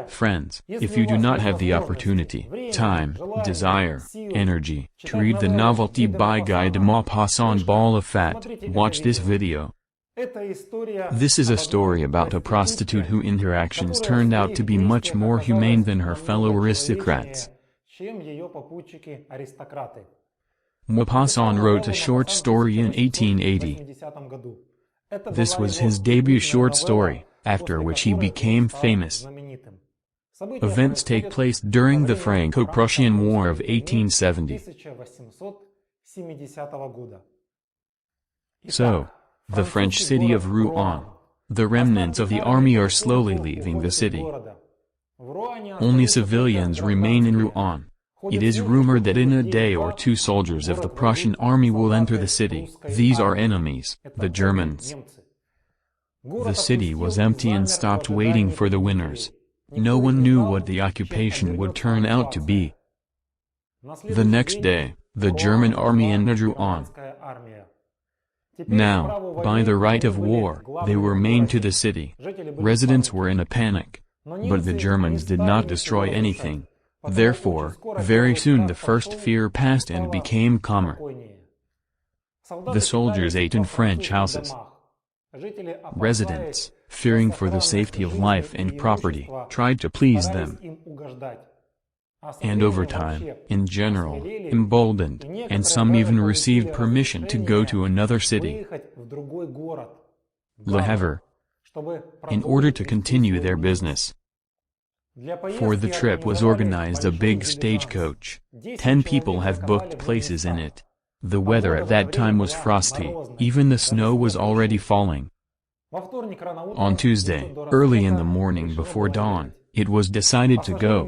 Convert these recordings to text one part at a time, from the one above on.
Friends, if you do not have the opportunity, time, desire, energy, to read the novelty by Guy de Maupassant Ball of Fat, watch this video. This is a story about a prostitute who in her actions turned out to be much more humane than her fellow aristocrats. Maupassant wrote a short story in 1880. This was his debut short story, after which he became famous. Events take place during the Franco-Prussian War of 1870. So, the French city of Rouen. The remnants of the army are slowly leaving the city. Only civilians remain in Rouen. It is rumored that in a day or two soldiers of the Prussian army will enter the city. These are enemies, the Germans. The city was empty and stopped waiting for the winners. No one knew what the occupation would turn out to be. The next day, the German army entered Rouen. Now, by the right of war, they were main to the city. Residents were in a panic. But the Germans did not destroy anything. Therefore, very soon the first fear passed and became calmer. The soldiers ate in French houses. Residents, fearing for the safety of life and property, tried to please them. And over time, in general, emboldened, and some even received permission to go to another city, Le Havre, in order to continue their business. For the trip was organized a big stagecoach. 10 people have booked places in it. The weather at that time was frosty, even the snow was already falling. On Tuesday, early in the morning before dawn, it was decided to go.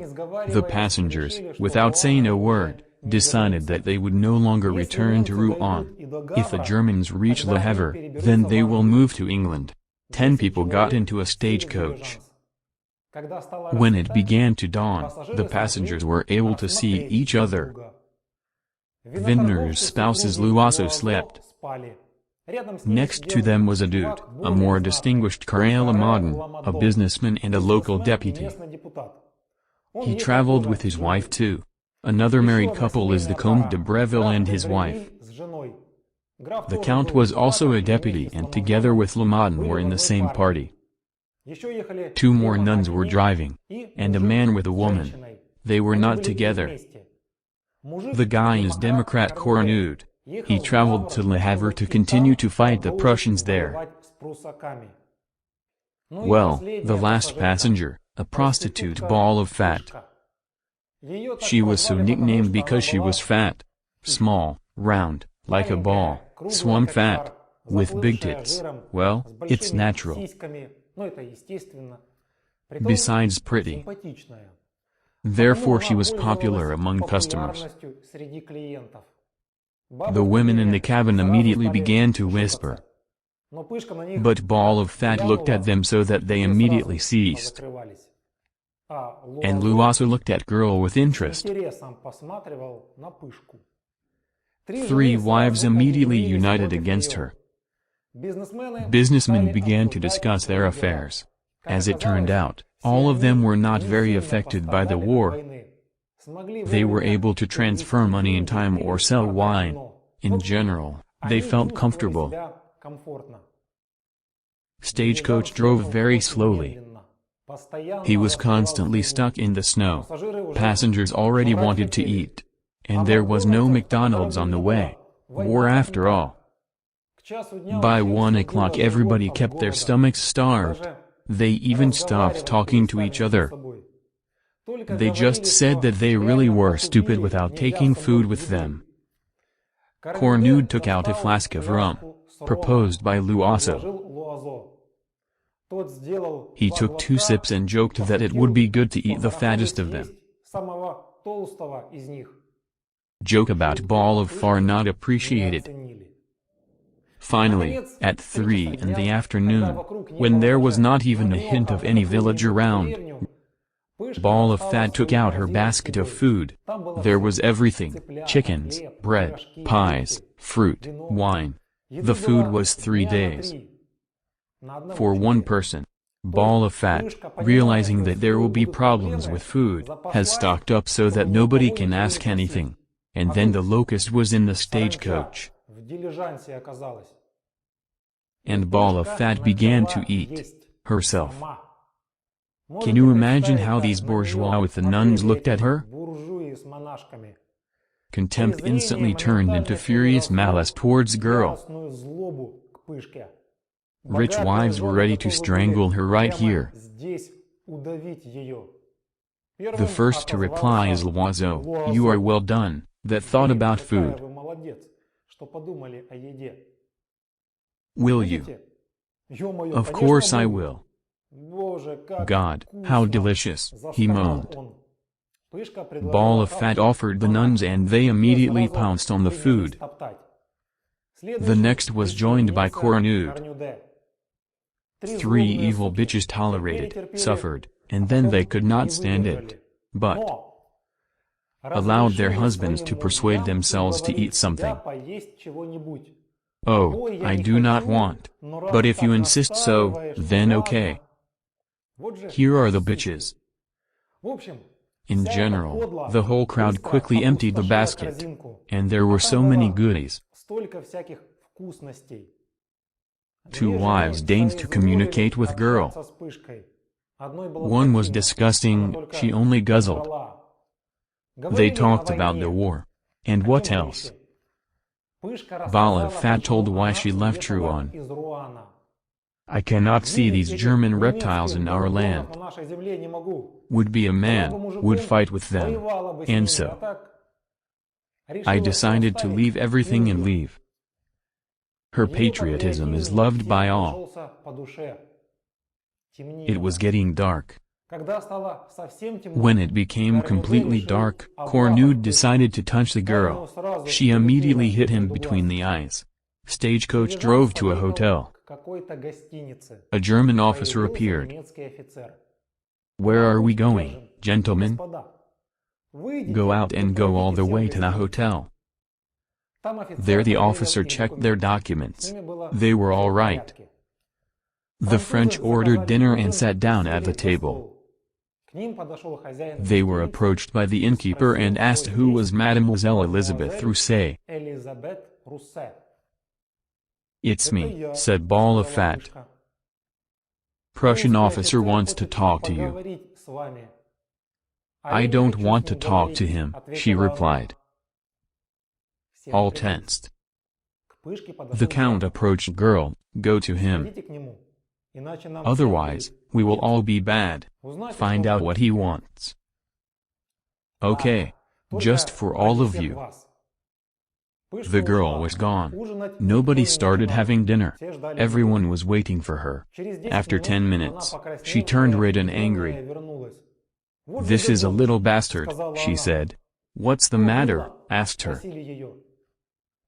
The passengers, without saying a word, decided that they would no longer return to Rouen. If the Germans reach Le Havre, then they will move to England. 10 people got into a stagecoach. When it began to dawn, the passengers were able to see each other. Vintner's spouses also slept. Next to them was a dude, a more distinguished Carré-Lamadon, a businessman and a local deputy. He traveled with his wife too. Another married couple is the Comte de Breville and his wife. The Count was also a deputy and together with Lamadon were in the same party. 2 more nuns were driving, and a man with a woman. They were not together. The guy is Democrat Cornude. He traveled to Le Havre to continue to fight the Prussians there. Well, the last passenger, a prostitute Ball of Fat. She was so nicknamed because she was fat, small, round, like a ball, swum fat, with big tits. Well, it's natural. Besides pretty. Therefore she was popular among customers. The women in the cabin immediately began to whisper. But Ball of Fat looked at them so that they immediately ceased. And Lou also looked at girl with interest. 3 wives immediately united against her. Businessmen began to discuss their affairs. As it turned out, all of them were not very affected by the war. They were able to transfer money in time or sell wine. In general, they felt comfortable. Stagecoach drove very slowly. He was constantly stuck in the snow. Passengers already wanted to eat. And there was no McDonald's on the way. War after all. By 1 o'clock everybody kept their stomachs starved. They even stopped talking to each other. They just said that they really were stupid without taking food with them. Cornude took out a flask of rum, proposed by Loiseau. He took 2 sips and joked that it would be good to eat the fattest of them. Joke about Ball of Fat not appreciated. Finally, at 3 in the afternoon, when there was not even a hint of any village around, Ball of Fat took out her basket of food. There was everything: chickens, bread, pies, fruit, wine. The food was 3 days. For one person. Ball of Fat, realizing that there will be problems with food, has stocked up so that nobody can ask anything. And then the locust was in the stagecoach. And Ball of Fat began to eat herself. Can you imagine how these bourgeois with the nuns looked at her? Contempt instantly turned into furious malice towards girl. Rich wives were ready to strangle her right here. The first to reply is Loiseau. You are well done, that thought about food. Will you? Of course I will. God, how delicious, he moaned. Ball of Fat offered the nuns and they immediately pounced on the food. The next was joined by Cornude. 3 evil bitches tolerated, suffered, and then they could not stand it, but allowed their husbands to persuade themselves to eat something. Oh, I do not want, but if you insist so, then okay. Here are the bitches. In general, the whole crowd quickly emptied the basket, and there were so many goodies. 2 wives deigned to communicate with girl. One was disgusting, she only guzzled. They talked about the war. And what else? Ball of Fat told why she left Rouen. I cannot see these German reptiles in our land. Would be a man, would fight with them. And so I decided to leave everything and leave. Her patriotism is loved by all. It was getting dark. When it became completely dark, Cornude decided to touch the girl. She immediately hit him between the eyes. Stagecoach drove to a hotel. A German officer appeared. Where are we going, gentlemen? Go out and go all the way to the hotel. There the officer checked their documents. They were all right. The French ordered dinner and sat down at the table. They were approached by the innkeeper and asked who was Mademoiselle Elisabeth Rousset. It's me, said Ball of Fat. Prussian officer wants to talk to you. I don't want to talk to him, she replied. All tensed. The Count approached girl, go to him. Otherwise, we will all be bad. Find out what he wants. Okay. Just for all of you. The girl was gone. Nobody started having dinner. Everyone was waiting for her. After 10 minutes, she turned red and angry. This is a little bastard, she said. What's the matter? Asked her.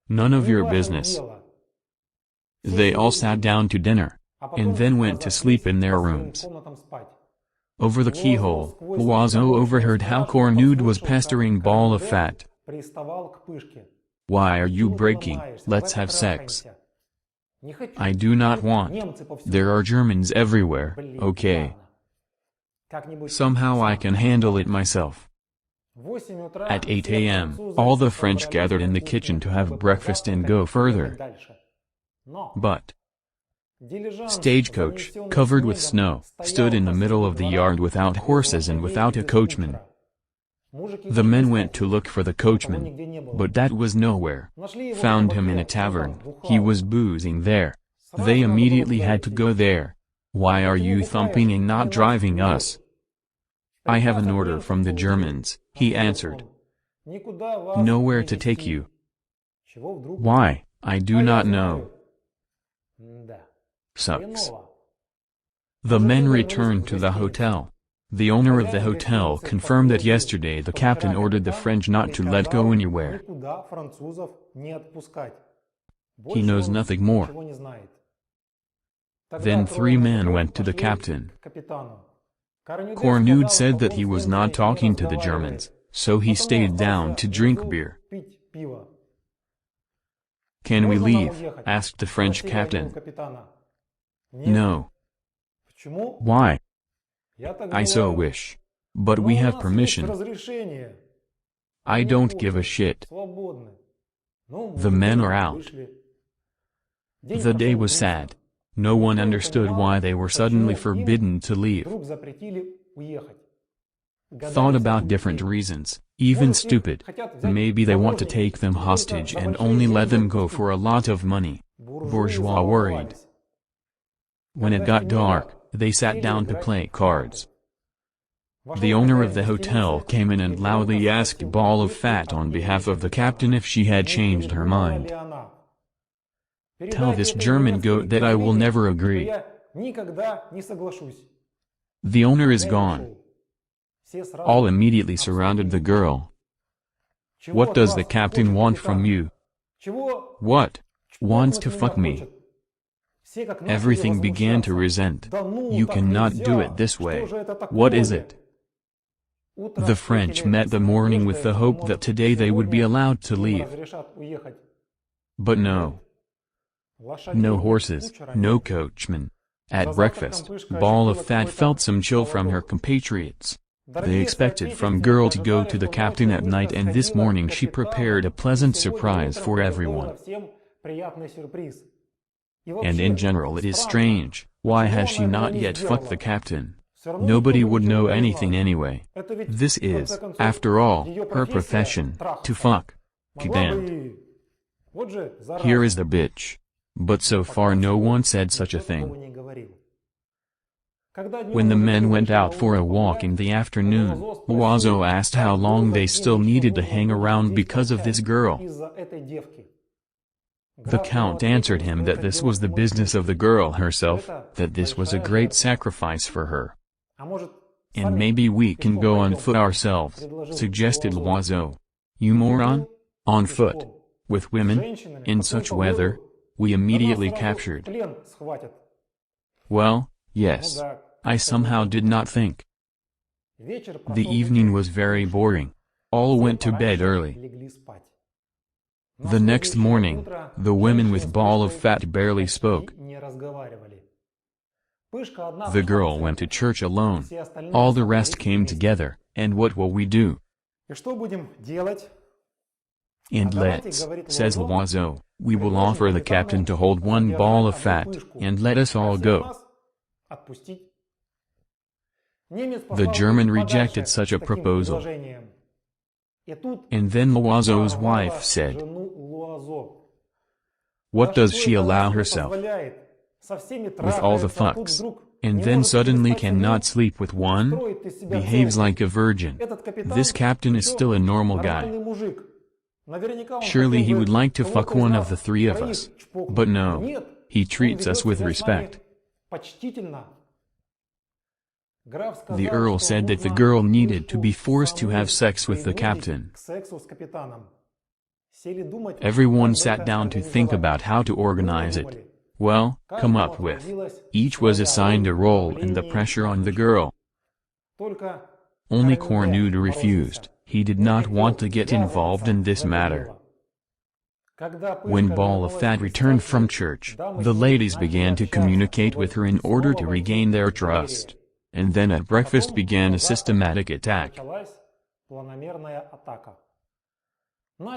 None of your business. They all sat down to dinner, and then went to sleep in their rooms. Over the keyhole, Loiseau overheard how Cornude was pestering Ball of Fat. Why are you breaking? Let's have sex. I do not want. There are Germans everywhere, okay. Somehow I can handle it myself. At 8 a.m., all the French gathered in the kitchen to have breakfast and go further. But stagecoach, covered with snow, stood in the middle of the yard without horses and without a coachman. The men went to look for the coachman, but that was nowhere. Found him in a tavern, he was boozing there. They immediately had to go there. Why are you thumping and not driving us? I have an order from the Germans, he answered. Nowhere to take you. Why, I do not know. Sucks. The men returned to the hotel. The owner of the hotel confirmed that yesterday the captain ordered the French not to let go anywhere. He knows nothing more. Then 3 men went to the captain. Cornude said that he was not talking to the Germans, so he stayed down to drink beer. Can we leave? Asked the French captain. No. Why? I so wish. But we have permission. I don't give a shit. The men are out. The day was sad. No one understood why they were suddenly forbidden to leave. Thought about different reasons, even stupid. Maybe they want to take them hostage and only let them go for a lot of money. Bourgeois worried. When it got dark, they sat down to play cards. The owner of the hotel came in and loudly asked Ball of Fat on behalf of the captain if she had changed her mind. Tell this German goat that I will never agree. The owner is gone. All immediately surrounded the girl. What does the captain want from you? What? Wants to fuck me. Everything began to resent. You cannot do it this way. What is it? The French met the morning with the hope that today they would be allowed to leave. But no. No horses, no coachman. At breakfast, Ball of Fat felt some chill from her compatriots. They expected from girl to go to the captain at night, and this morning she prepared a pleasant surprise for everyone. And in general it is strange, why has she not yet fucked the captain? Nobody would know anything anyway. This is, after all, her profession, to fuck. Damned. Here is the bitch. But so far no one said such a thing. When the men went out for a walk in the afternoon, Loiseau asked how long they still needed to hang around because of this girl. The Count answered him that this was the business of the girl herself, that this was a great sacrifice for her. And maybe we can go on foot ourselves, suggested Loiseau. You moron? On foot? With women? In such weather? We immediately captured. Well, yes. I somehow did not think. The evening was very boring. All went to bed early. The next morning, the women with Ball of Fat barely spoke. The girl went to church alone. All the rest came together, and what will we do? And let's, says Loiseau, we will offer the captain to hold one Ball of Fat, and let us all go. The German rejected such a proposal. And then Loiseau's wife said, what does she allow herself? With all the fucks. And then suddenly cannot sleep with one? Behaves like a virgin. This captain is still a normal guy. Surely he would like to fuck one of the three of us. But no. He treats us with respect. The Earl said that the girl needed to be forced to have sex with the captain. Everyone sat down to think about how to organize it. Well, come up with. Each was assigned a role and the pressure on the girl. Only Cornude refused. He did not want to get involved in this matter. When Ball of Fat returned from church, the ladies began to communicate with her in order to regain their trust. And then at breakfast began a systematic attack.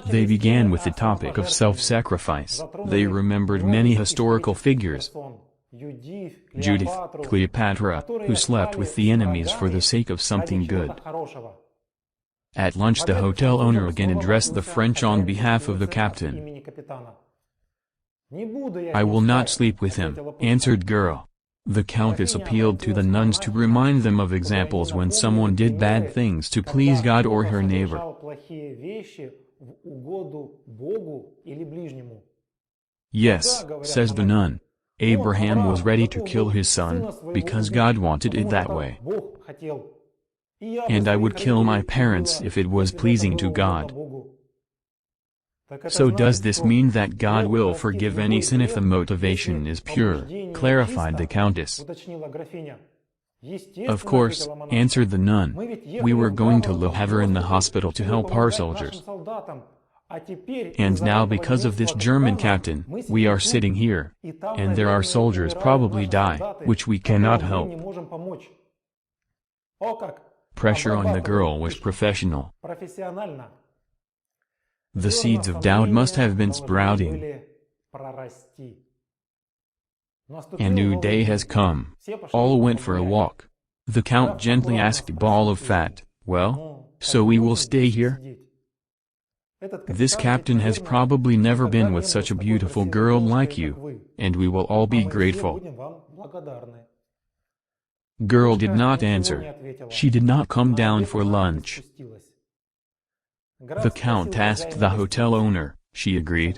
They began with the topic of self-sacrifice. They remembered many historical figures. Judith, Cleopatra, who slept with the enemies for the sake of something good. At lunch the hotel owner again addressed the French on behalf of the captain. I will not sleep with him, answered girl. The Countess appealed to the nuns to remind them of examples when someone did bad things to please God or her neighbor. Yes, says the nun. Abraham was ready to kill his son, because God wanted it that way. And I would kill my parents if it was pleasing to God. So does this mean that God will forgive any sin if the motivation is pure, clarified the Countess. Of course, answered the nun. We were going to Le Havre in the hospital to help our soldiers. And now because of this German captain, we are sitting here, and there are soldiers probably die, which we cannot help. Pressure on the girl was professional. The seeds of doubt must have been sprouting. A new day has come. All went for a walk. The Count gently asked Ball of Fat, "Well, so we will stay here? This captain has probably never been with such a beautiful girl like you, and we will all be grateful." Girl did not answer. She did not come down for lunch. The Count asked the hotel owner. She agreed.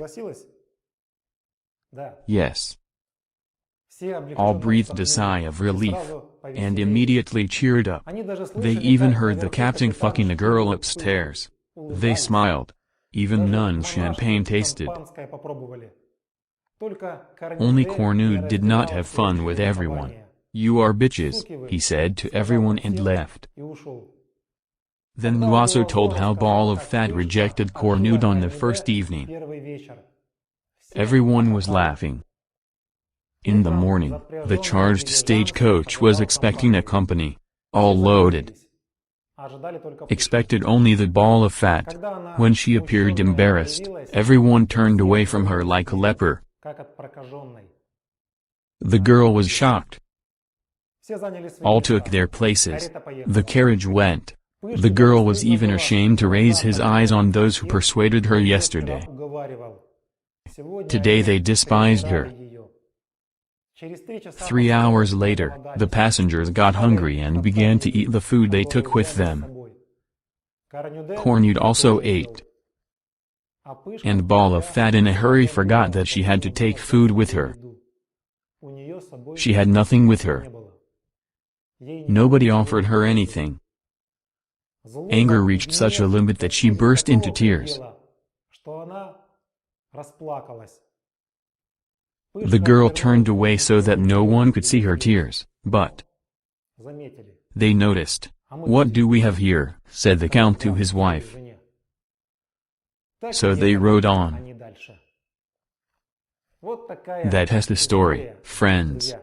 Yes. All breathed a sigh of relief, and immediately cheered up. They even heard the captain fucking a girl upstairs. They smiled. Even none champagne tasted. Only Cornu did not have fun with everyone. "You are bitches," he said to everyone and left. Then Luaso told how Ball of Fat rejected Cornu on the first evening. Everyone was laughing. In the morning, the charged stagecoach was expecting a company, all loaded. Expected only the Ball of Fat. When she appeared embarrassed, everyone turned away from her like a leper. The girl was shocked. All took their places. The carriage went. The girl was even ashamed to raise his eyes on those who persuaded her yesterday. Today they despised her. 3 hours later, the passengers got hungry and began to eat the food they took with them. Cornude also ate. And Ball of Fat in a hurry forgot that she had to take food with her. She had nothing with her. Nobody offered her anything. Anger reached such a limit that she burst into tears. The girl turned away so that no one could see her tears, but they noticed. "What do we have here?" said the Count to his wife. So they rode on. That has the story, friends.